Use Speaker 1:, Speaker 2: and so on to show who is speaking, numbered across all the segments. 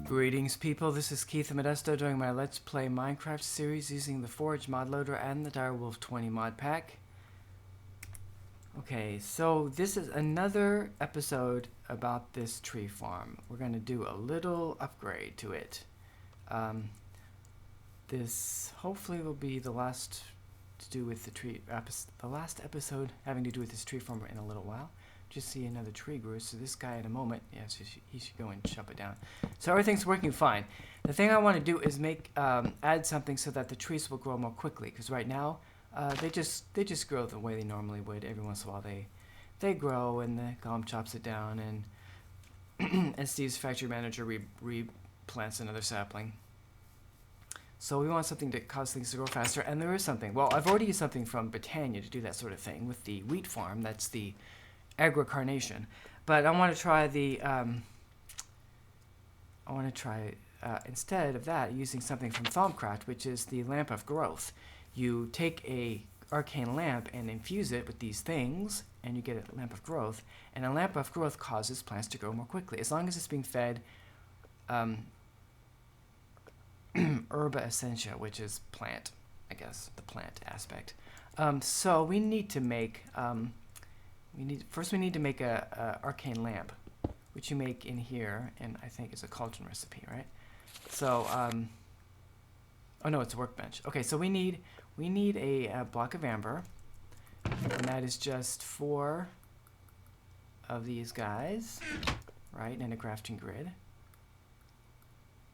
Speaker 1: Greetings people, this is Keith Modesto doing my Let's Play Minecraft series using the Forge mod loader and the Direwolf 20 mod pack. Okay, so this is another episode about this tree farm. We're going to do a little upgrade to it. This hopefully will be the last to do with the last episode having to do with this tree farm in a little while. Just see another tree grew, so this guy in a moment, yes, he should go and chop it down. So everything's working fine. The thing I want to do is make add something so that the trees will grow more quickly, because right now they just grow the way they normally would. Every once in a while they grow and the golem chops it down, and and Steve's factory manager replants another sapling. So we want something to cause things to grow faster, and there is something. Well, I've already used something from Britannia to do that sort of thing with the wheat farm. That's the agrocarnation, but I want to try the instead of that, using something from Thaumcraft, which is the lamp of growth. You take a arcane lamp and infuse it with these things, and you get a lamp of growth, and a lamp of growth causes plants to grow more quickly as long as it's being fed herba essentia, which is plant, I guess, the plant aspect. So we need to make we need to make a arcane lamp, which you make in here, and I think it's a cauldron recipe, right? So, oh no, it's a workbench. Okay, so we need a block of amber, and that is just 4 of these guys, right, in a crafting grid.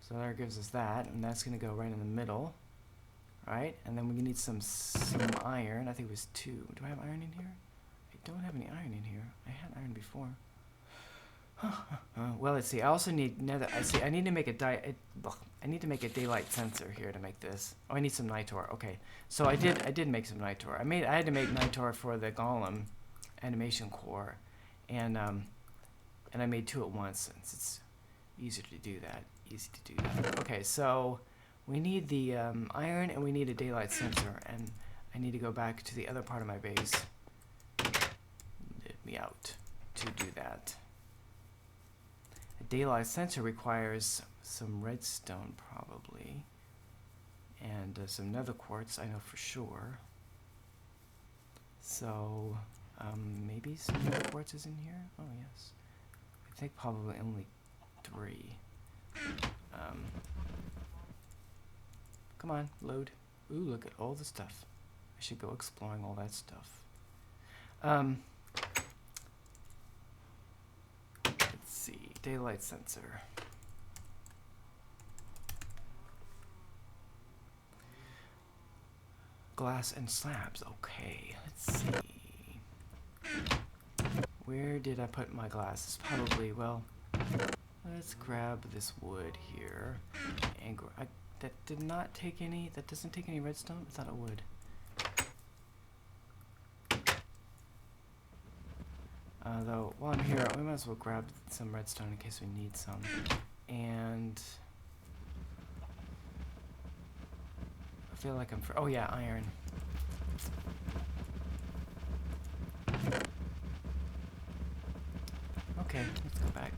Speaker 1: So that gives us that, and that's going to go right in the middle, right? And then we need some iron. I think it was 2. Do I have iron in here? I don't have any iron in here. I had iron before. Well, let's see. I also need nether. I need to make a daylight sensor here to make this. Oh, I need some nitor. Okay, so I did make some nitor. I had to make nitor for the golem animation core, and I made 2 at once since it's easy to do that. Okay, so we need the iron, and we need a daylight sensor, and I need to go back to the other part of my base. Let me out to do that. A daylight sensor requires some redstone probably, and some nether quartz, I know for sure. So maybe some nether quartz is in here. Oh yes, I think probably only 3. Come on, load. Ooh, look at all the stuff. I should go exploring all that stuff. Let's see, daylight sensor. Glass and slabs, okay, let's see. Where did I put my glass? It's probably, well, let's grab this wood here. And that doesn't take any redstone? I thought it would. Though, while I'm here, we might as well grab some redstone in case we need some. And I feel like oh yeah, iron. Okay, let's go back.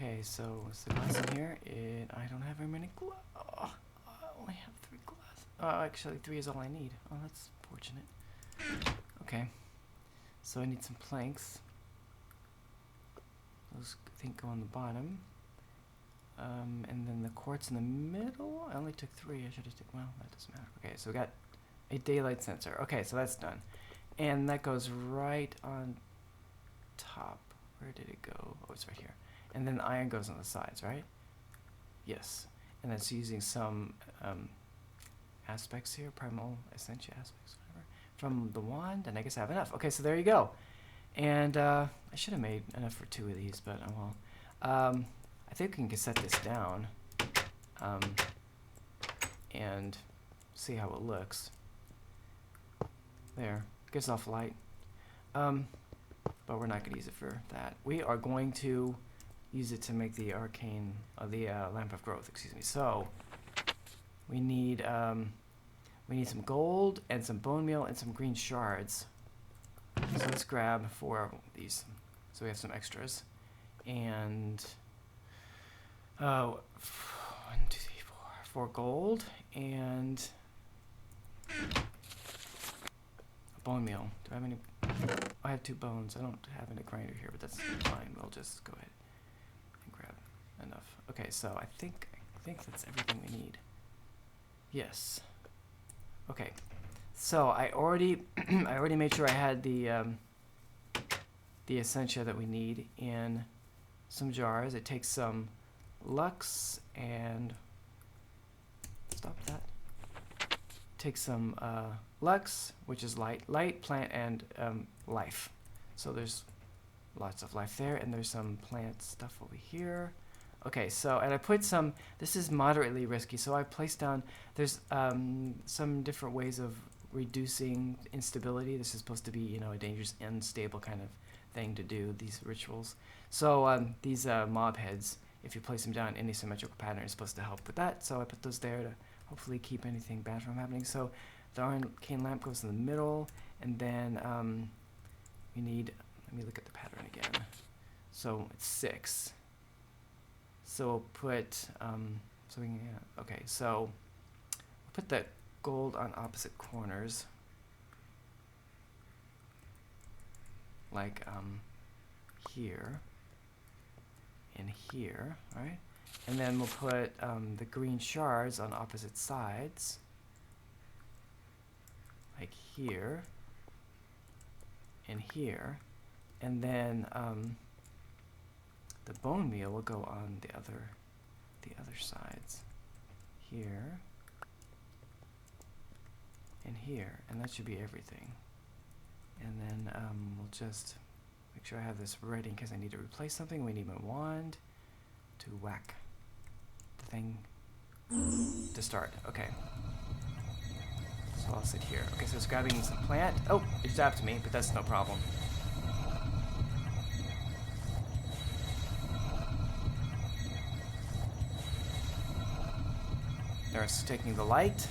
Speaker 1: Okay, so what's the glass in here? I don't have very many glass. Oh, I only have 3 glass. Oh, actually 3 is all I need. Oh, that's fortunate. Okay, so I need some planks. Those, I think, go on the bottom. And then the quartz in the middle. I only took 3. I should have taken, well, that doesn't matter. Okay, so we got a daylight sensor. Okay, so that's done. And that goes right on top. Where did it go? Oh, it's right here. And then iron goes on the sides, right? Yes. And that's using some aspects here, primal essentia aspects, whatever, from the wand, and I guess I have enough. Okay, so there you go. And I should have made enough for 2 of these, but oh well. I think we can set this down and see how it looks. There, gives off light. But we're not going to use it for that. We are going to use it to make the arcane, the lamp of growth. Excuse me. So we need some gold and some bone meal and some green shards. So let's grab 4 of these, so we have some extras. And 1, 2, 3, 4 gold and a bone meal. Do I have any? I have 2 bones. I don't have any grinder here, but that's fine. We'll just go ahead and grab enough. Okay, so I think that's everything we need. Yes. Okay. So I already made sure I had the essentia that we need in some jars. It takes some lux and stop that. Take some lux, which is light, plant, and life. So there's lots of life there, and there's some plant stuff over here. Okay, so, and I put some, this is moderately risky, so I placed down, there's some different ways of reducing instability. This is supposed to be, you know, a dangerous, unstable kind of thing to do, these rituals. So these mob heads, if you place them down in any symmetrical pattern, is supposed to help with that. So I put those there to hopefully keep anything bad from happening. So the arcane lamp goes in the middle, and then we need, let me look at the pattern again. So it's 6. So we'll put, so we can, yeah, okay, so we'll put the gold on opposite corners. Like here and here, right? And then we'll put the green shards on opposite sides, like here and here. And then the bone meal will go on the other sides, here and here, and that should be everything. And then we'll just make sure I have this ready in case I need to replace something. We need my wand to whack the thing to start. Okay. So I'll sit here. Okay, so it's grabbing some plant. Oh, it zapped me, but that's no problem. There's taking the light.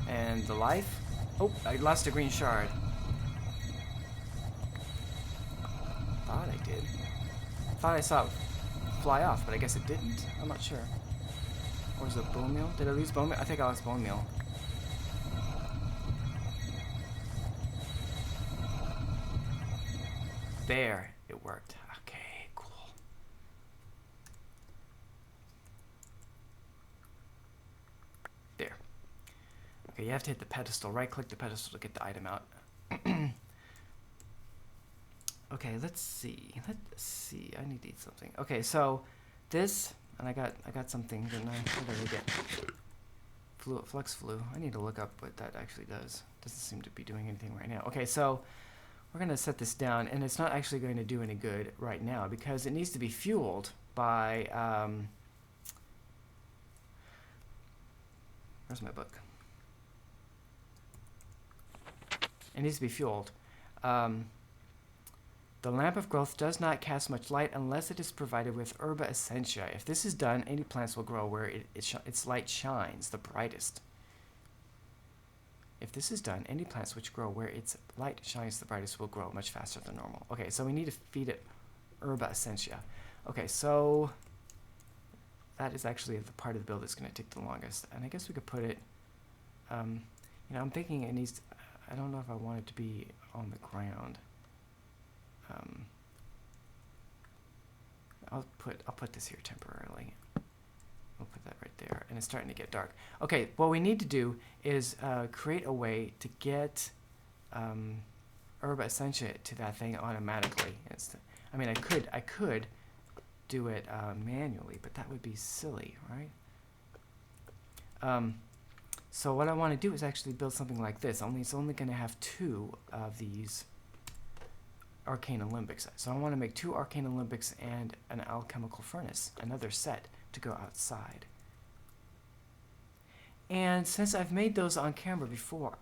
Speaker 1: And the life. Oh, I lost a green shard. Thought I did. Thought I saw it fly off, but I guess it didn't. I'm not sure. Or is it bone meal? Did I lose bone meal? I think I lost bone meal. There, it worked. Okay, cool. There. Okay, you have to hit the pedestal. Right-click the pedestal to get the item out. Okay, let's see. I need to eat something. Okay, so this, and I got something, didn't I? What did I get? Flux flu. I need to look up what that actually does. Doesn't seem to be doing anything right now. Okay, so we're going to set this down, and it's not actually going to do any good right now because it needs to be fueled by, where's my book? It needs to be fueled. The lamp of growth does not cast much light unless it is provided with herba essentia. If this is done, any plants will grow where its light shines the brightest. If this is done, any plants which grow where its light shines the brightest will grow much faster than normal. Okay, so we need to feed it herba essentia. Okay, so that is actually the part of the build that's going to take the longest. And I guess we could put it, you know, I'm thinking it needs, I don't know if I want it to be on the ground. I'll put this here temporarily. We'll put that right there, and it's starting to get dark. Okay, what we need to do is create a way to get herba essentia to that thing automatically. I mean, I could do it manually, but that would be silly, right? So what I want to do is actually build something like this, only it's only going to have 2 of these arcane alembics. So I want to make 2 arcane alembics and an alchemical furnace, another set to go outside. And since I've made those on camera before,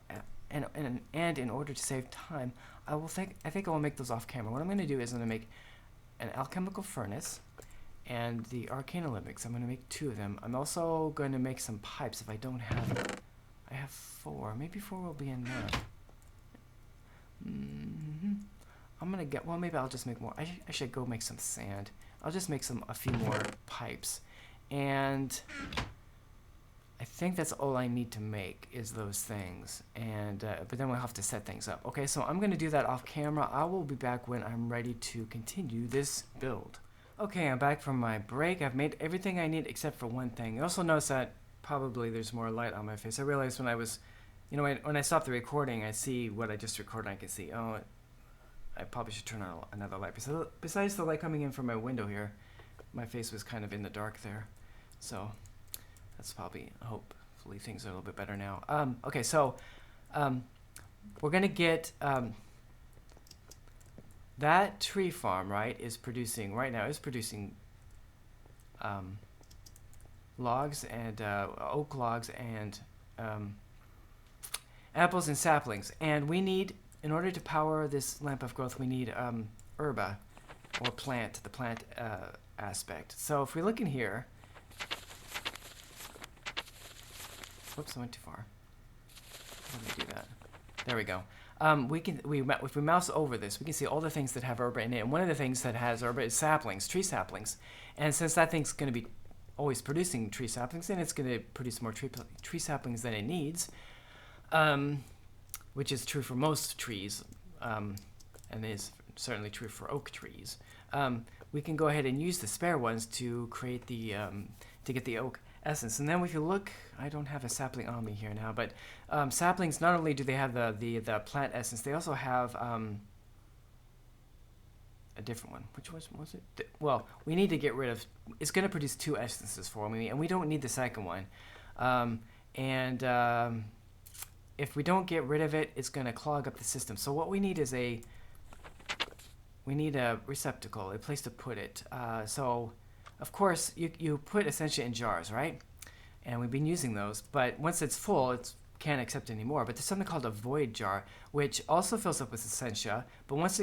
Speaker 1: and in order to save time, I think I will make those off camera. What I'm going to do is I'm going to make an alchemical furnace and the arcane alembics. I'm going to make 2 of them. I'm also going to make some pipes if I don't have them. I have 4. Maybe 4 will be enough. I'm going to get, well, maybe I'll just make more. I should go make some sand. I'll just make a few more pipes. And I think that's all I need to make is those things. And but then we'll have to set things up. Okay, so I'm going to do that off camera. I will be back when I'm ready to continue this build. Okay, I'm back from my break. I've made everything I need except for one thing. You also notice that probably there's more light on my face. I realized when I was, when I stopped the recording, I see what I just recorded. I can see, oh, I probably should turn on another light. Besides the light coming in from my window here, my face was kind of in the dark there. So that's probably, hopefully things are a little bit better now. Okay, so we're going to get... that tree farm, right, is producing logs and oak logs and apples and saplings. And we need, in order to power this lamp of growth, we need herba, or plant, the plant aspect. So if we look in here, whoops, I went too far. How do we do that? There we go. If we mouse over this, we can see all the things that have herba in it. And one of the things that has herba is saplings, tree saplings. And since that thing's going to be always producing tree saplings, then it's going to produce more tree saplings than it needs, which is true for most trees, and is certainly true for oak trees. We can go ahead and use the spare ones to create the to get the oak essence. And then if you look, I don't have a sapling on me here now, but saplings, not only do they have the plant essence, they also have a different one. Which was it? Well, we need to get rid of, it's going to produce 2 essences for me, and we don't need the second one. If we don't get rid of it, it's going to clog up the system. So what we need is we need a receptacle, a place to put it. So of course, you put Essentia in jars, right? And we've been using those, but once it's full, it can't accept any more. But there's something called a void jar, which also fills up with Essentia, but once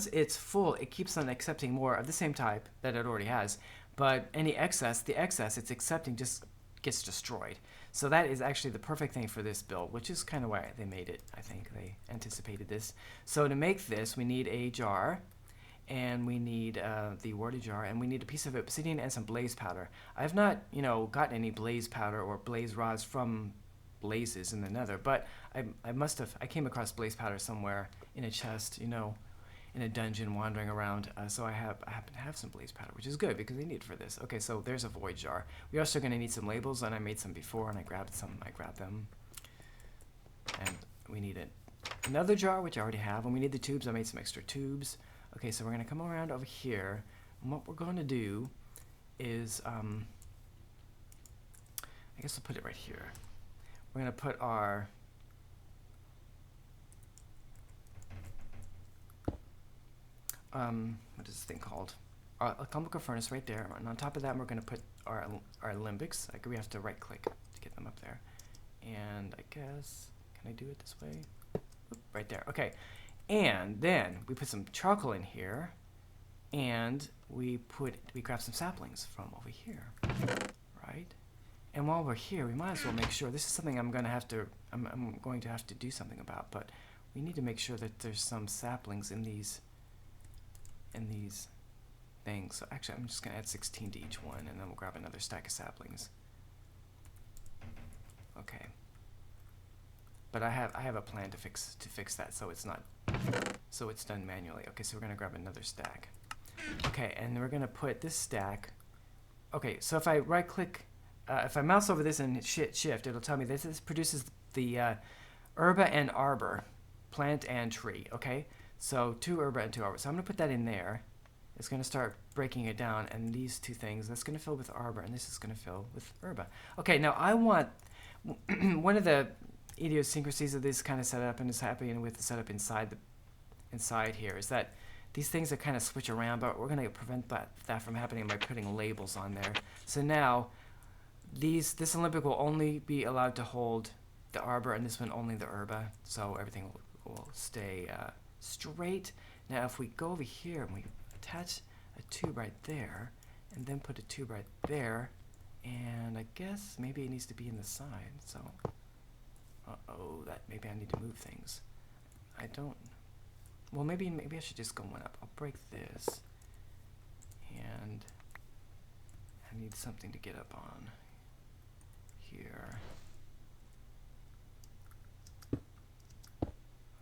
Speaker 1: it's full, it keeps on accepting more of the same type that it already has. But the excess it's accepting just gets destroyed. So that is actually the perfect thing for this build, which is kind of why they made it. I think they anticipated this. So to make this, we need a jar, and we need the warded jar, and we need a piece of obsidian and some blaze powder. I've not, gotten any blaze powder or blaze rods from blazes in the nether, but I came across blaze powder somewhere in a chest, in a dungeon wandering around. So I happen to have some blaze powder, which is good because I need it for this. Okay, so there's a void jar. We're also going to need some labels, and I made some before, and I grabbed them. And we need another jar, which I already have, and we need the tubes. I made some extra tubes. Okay, so we're going to come around over here, and what we're going to do is, I guess we'll put it right here. We're going to put our, what is this thing called? Our alchemical furnace right there, and on top of that, we're going to put our alembics. We have to right-click to get them up there. And I guess, can I do it this way? Oop, right there, okay. And then we put some charcoal in here, and we grab some saplings from over here, right? And while we're here, we might as well make sure, this is something I'm going to have to do something about, but we need to make sure that there's some saplings in these things. So actually, I'm just going to add 16 to each one, and then we'll grab another stack of saplings. Okay. But I have a plan to fix that, so it's done manually. Okay, so we're gonna grab another stack. Okay, and we're gonna put this stack. Okay, so if I right-click, if I mouse over this and hit shift, it'll tell me this produces the herba and arbor, plant and tree. Okay, so 2 herba and 2 arbor. So I'm gonna put that in there. It's gonna start breaking it down, and these 2 things, that's gonna fill with arbor, and this is gonna fill with herba. Okay, now I want one of the idiosyncrasies of this kind of setup, and is happening with the setup inside here, is that these things are kind of switch around, but we're going to prevent that from happening by putting labels on there. So now this Olympic will only be allowed to hold the arbor, and this one only the herba, so everything will stay straight. Now if we go over here and we attach a tube right there, and then put a tube right there, and I guess maybe it needs to be in the side, so that maybe I need to move things. I don't, well, maybe I should just go one up. I'll break this, and I need something to get up on here.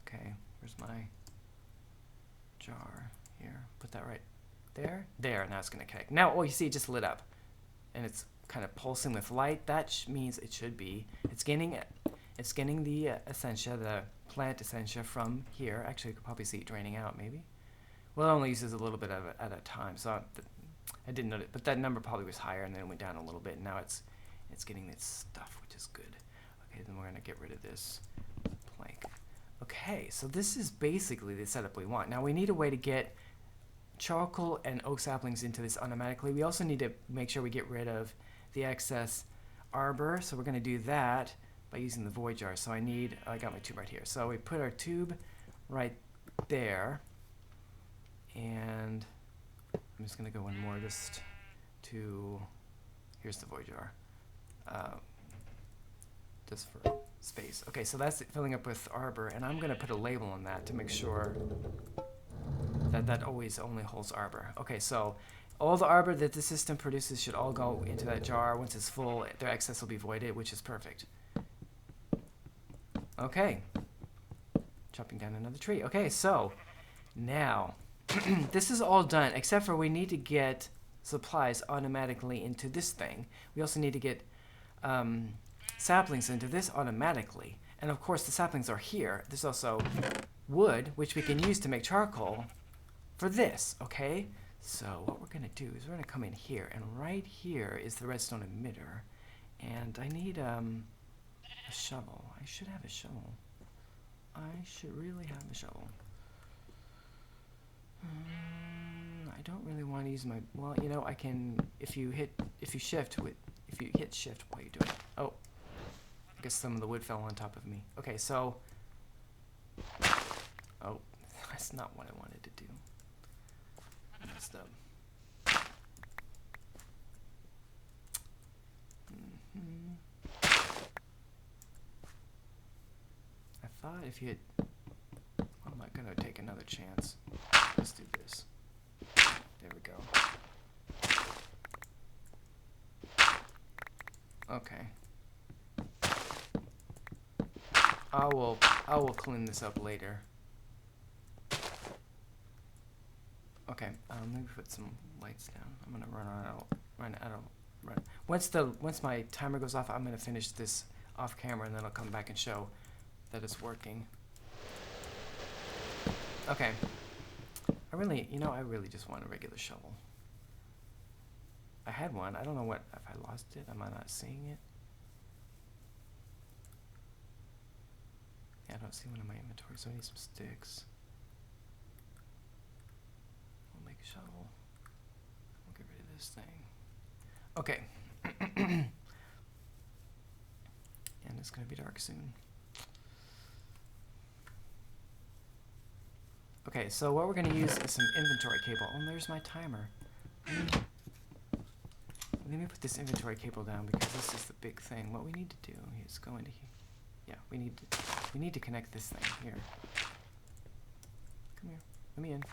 Speaker 1: Okay, where's my jar here? Put that right there. There, now it's going to connect. Now, oh, you see, it just lit up, and it's kind of pulsing with light. That means it should be. It's getting the essentia, the plant essentia from here. Actually, you could probably see it draining out, maybe. Well, it only uses a little bit of it at a time, so I didn't know it, but that number probably was higher, and then it went down a little bit. And now it's getting this stuff, which is good. Okay, then we're going to get rid of this plank. Okay, so this is basically the setup we want. Now we need a way to get charcoal and oak saplings into this automatically. We also need to make sure we get rid of the excess arbor, so we're going to do that by using the void jar. So I got my tube right here. So we put our tube right there, and I'm just going to go one more just to, here's the void jar, just for space. Okay, so that's filling up with arbor, and I'm going to put a label on that to make sure that always only holds arbor. Okay, so all the arbor that the system produces should all go into that jar. Once it's full, their excess will be voided, which is perfect. Okay, chopping down another tree. Okay, so now this is all done, except for we need to get supplies automatically into this thing. We also need to get saplings into this automatically, and of course the saplings are here. There's also wood, which we can use to make charcoal for this. Okay, so what we're going to do is we're going to come in here, and right here is the redstone emitter, and I need a shovel. I should have a shovel. I should really have a shovel. I don't really want to use my, well, you know, I can, if you hit shift while you do it. Oh, I guess some of the wood fell on top of me. Okay, so, oh, that's not what I wanted to do. I messed up. I thought if you had, I'm not gonna take another chance. Let's do this. There we go. Okay. I will clean this up later. Okay, let me put some lights down. I'm gonna run out of. Once my timer goes off, I'm gonna finish this off camera, and then I'll come back and show that it's working. Okay. I really just want a regular shovel. I had one. I don't know if I lost it. Am I not seeing it? Yeah, I don't see one in my inventory, so I need some sticks. We'll make a shovel. We'll get rid of this thing. Okay. And it's gonna be dark soon. Okay, so what we're going to use is some inventory cable. Oh, there's my timer. Let me put this inventory cable down, because this is the big thing. What we need to do is go into here. Yeah, we need to connect this thing here. Come here. Let me in.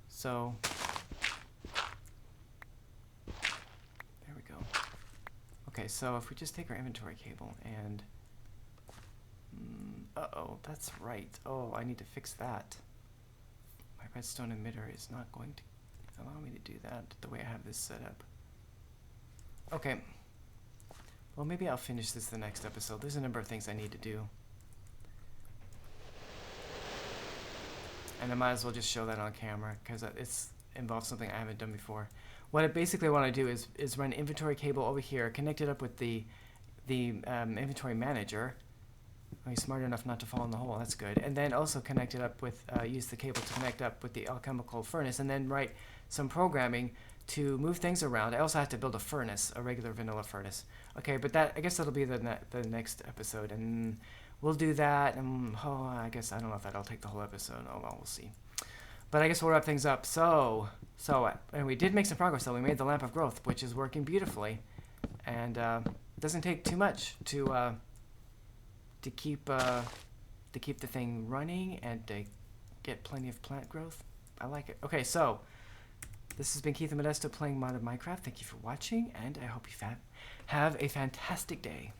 Speaker 1: So there we go. Okay, so if we just take our inventory cable and uh-oh, that's right. Oh, I need to fix that. My redstone emitter is not going to allow me to do that the way I have this set up. Okay. Well, maybe I'll finish this the next episode. There's a number of things I need to do. And I might as well just show that on camera, because it involves something I haven't done before. What I basically want to do is run inventory cable over here, connect it up with the the inventory manager. Oh, he's smart enough not to fall in the hole. That's good. And then also connect it up with, use the cable to connect up with the alchemical furnace, and then write some programming to move things around. I also have to build a furnace, a regular vanilla furnace. Okay, but I guess that'll be the next episode, and we'll do that. And I guess I don't know if that'll take the whole episode. Oh well, we'll see. But I guess we'll wrap things up. And we did make some progress though. We made the lamp of growth, which is working beautifully, and doesn't take too much to keep the thing running and to get plenty of plant growth. I like it. Okay, so this has been Keith and Modesto playing modded Minecraft. Thank you for watching, and I hope you have a fantastic day.